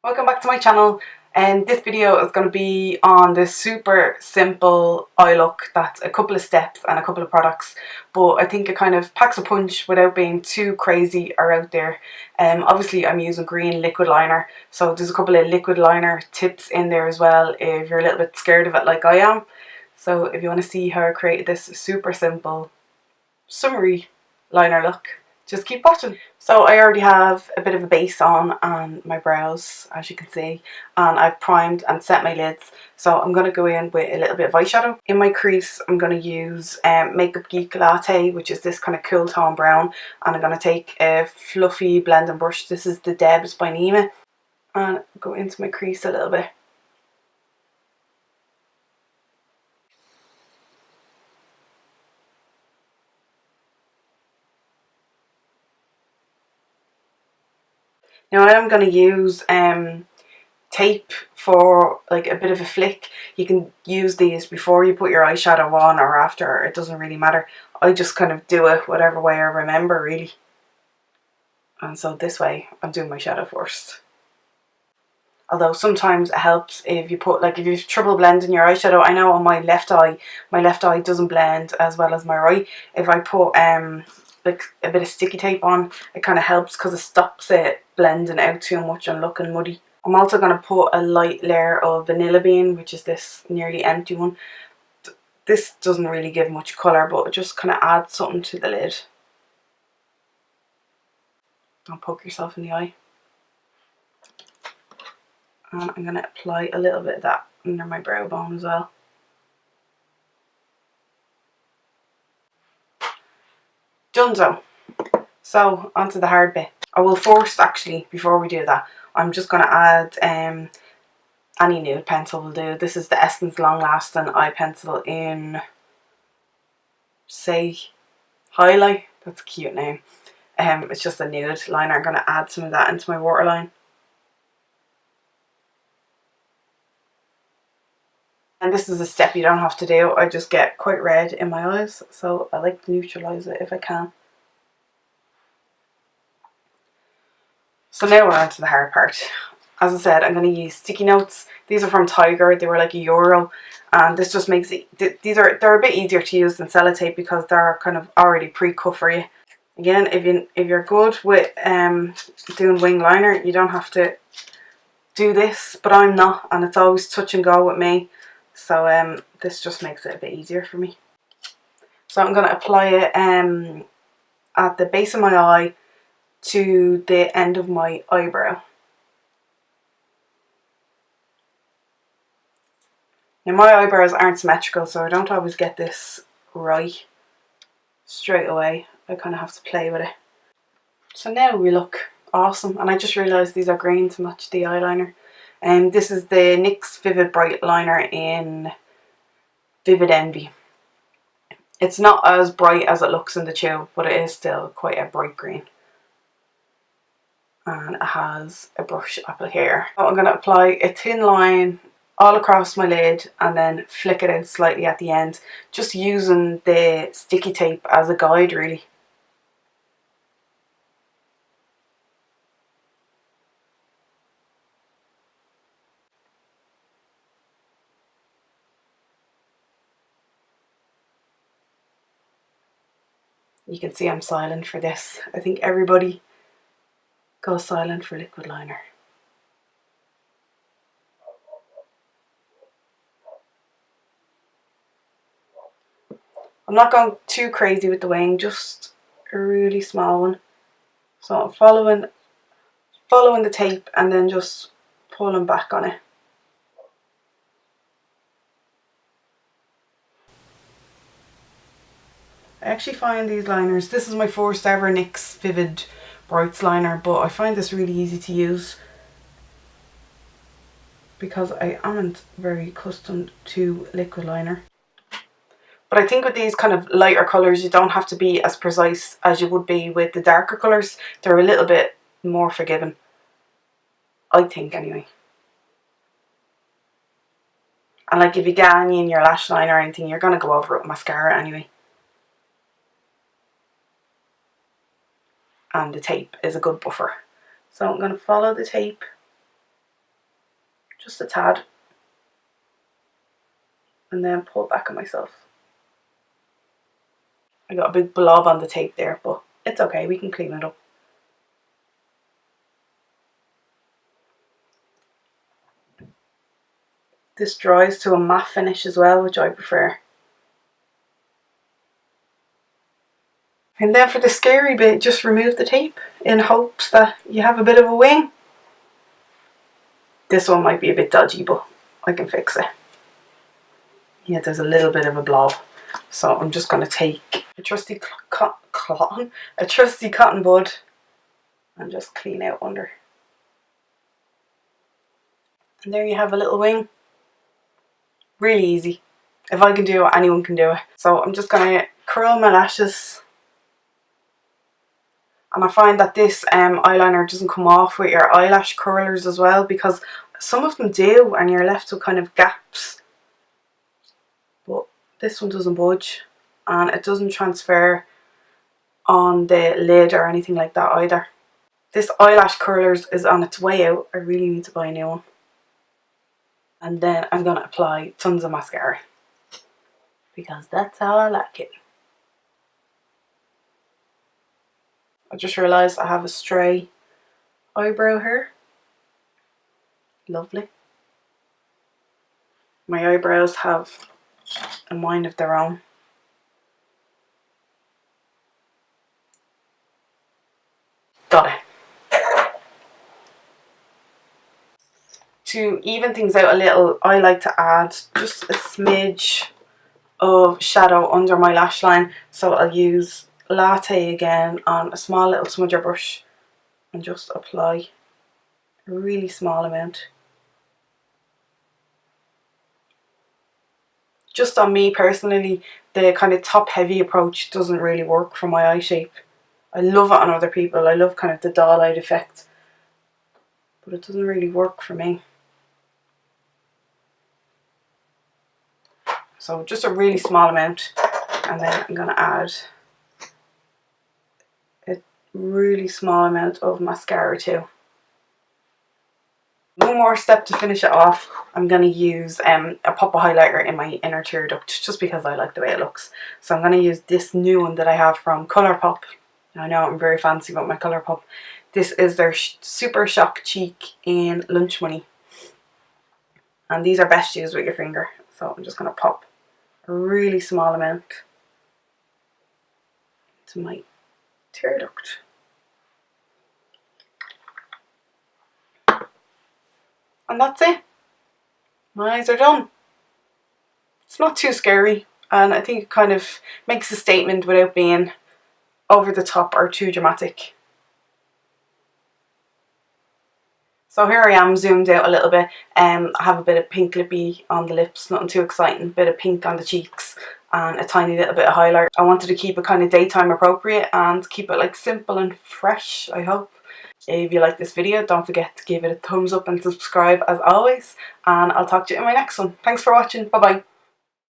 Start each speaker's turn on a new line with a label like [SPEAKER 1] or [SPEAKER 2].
[SPEAKER 1] Welcome back to my channel, and this video is going to be on this super simple eye look that's a couple of steps and a couple of products, but I think it kind of packs a punch without being too crazy or out there. Obviously I'm using green liquid liner, so there's a couple of liquid liner tips in there as well if you're a little bit scared of it like I am. So if you want to see how I created this super simple summery liner look, just keep watching. So I already have a bit of a base on my brows, as you can see, and I've primed and set my lids. So I'm going to go in with a little bit of eyeshadow. In my crease I'm going to use Makeup Geek Latte, which is this kind of cool tone brown, and I'm going to take a fluffy blending brush. This is the Debs by Nema, and go into my crease a little bit. Now I am going to use tape for like a bit of a flick. You can use these before you put your eyeshadow on or after, it doesn't really matter. I just kind of do it whatever way I remember really. And so this way I'm doing my shadow first. Although sometimes it helps if you put, like if you have trouble blending your eyeshadow. I know on my left eye doesn't blend as well as my right. If I put like a bit of sticky tape on, it kind of helps because it stops it blending out too much and looking muddy. I'm also going to put a light layer of Vanilla Bean, which is this nearly empty one. This doesn't really give much colour, but it just kind of adds something to the lid. Don't poke yourself in the eye. And I'm going to apply a little bit of that under my brow bone as well. Donezo. So onto the hard bit. I will first, actually, before we do that, I'm just going to add any nude pencil will do. This is the Essence Long Lasting Eye Pencil in, say, Highlight. That's a cute name. It's just a nude liner. I'm going to add some of that into my waterline. And this is a step you don't have to do. I just get quite red in my eyes, so I like to neutralise it if I can. So now we're on to the hard part. As I said, I'm going to use sticky notes. These are from Tiger. They were like €1, and this just makes it, they're a bit easier to use than sellotape because they're kind of already pre-cut for you. Again, if you're good with doing wing liner, you don't have to do this, but I'm not, and it's always touch and go with me. So this just makes it a bit easier for me. So I'm going to apply it at the base of my eye to the end of my eyebrow. Now my eyebrows aren't symmetrical, so I don't always get this right straight away. I kind of have to play with it. So now we look awesome, and I just realised these are green to match the eyeliner. And this is the NYX Vivid Bright Liner in Vivid Envy. It's not as bright as it looks in the tube, but it is still quite a bright green. And it has a brush applicator. So I'm going to apply a thin line all across my lid and then flick it out slightly at the end, just using the sticky tape as a guide really. You can see I'm silent for this. I think everybody goes silent for liquid liner. I'm not going too crazy with the wing, just a really small one. So I'm following the tape and then just pulling back on it. I actually find these liners, this is my first ever NYX Vivid Brights liner, but I find this really easy to use because I aren't very accustomed to liquid liner. But I think with these kind of lighter colours, you don't have to be as precise as you would be with the darker colours. They're a little bit more forgiving, I think anyway. And like if you get any in your lash line or anything, you're going to go over it with mascara anyway. And the tape is a good buffer. So I'm going to follow the tape just a tad, and then pull back on myself. I got a big blob on the tape there, but it's okay, we can clean it up. This dries to a matte finish as well, which I prefer. And then for the scary bit, just remove the tape in hopes that you have a bit of a wing. This one might be a bit dodgy, but I can fix it. Yeah, there's a little bit of a blob. So I'm just going to take a trusty cotton bud and just clean out under. And there you have a little wing. Really easy. If I can do it, anyone can do it. So I'm just going to curl my lashes. And I find that this eyeliner doesn't come off with your eyelash curlers as well, because some of them do and you're left with kind of gaps. But this one doesn't budge and it doesn't transfer on the lid or anything like that either. This eyelash curlers is on its way out. I really need to buy a new one. And then I'm going to apply tons of mascara, because that's how I like it. I just realised I have a stray eyebrow here. Lovely. My eyebrows have a mind of their own. Got it. To even things out a little, I like to add just a smidge of shadow under my lash line. So I'll use Latte again on a small little smudger brush and just apply a really small amount. Just on me personally, the kind of top heavy approach doesn't really work for my eye shape. I love it on other people. I love kind of the doll-eyed effect, but it doesn't really work for me. So just a really small amount, and then I'm going to add a really small amount of mascara too. One more step to finish it off. I'm going to use a pop of highlighter in my inner tear duct, just because I like the way it looks. So I'm going to use this new one that I have from Colourpop. I know I'm very fancy about my Colourpop. This is their Super Shock Cheek in Lunch Money. And these are best used with your finger. So I'm just going to pop a really small amount to my tear duct. And that's it. My eyes are done. It's not too scary, and I think it kind of makes a statement without being over the top or too dramatic. So here I am, zoomed out a little bit. I have a bit of pink lippy on the lips, nothing too exciting, bit of pink on the cheeks and a tiny little bit of highlight. I wanted to keep it kind of daytime appropriate and keep it like simple and fresh, I hope. If you like this video, don't forget to give it a thumbs up and subscribe as always, and I'll talk to you in my next one. Thanks for watching. Bye bye.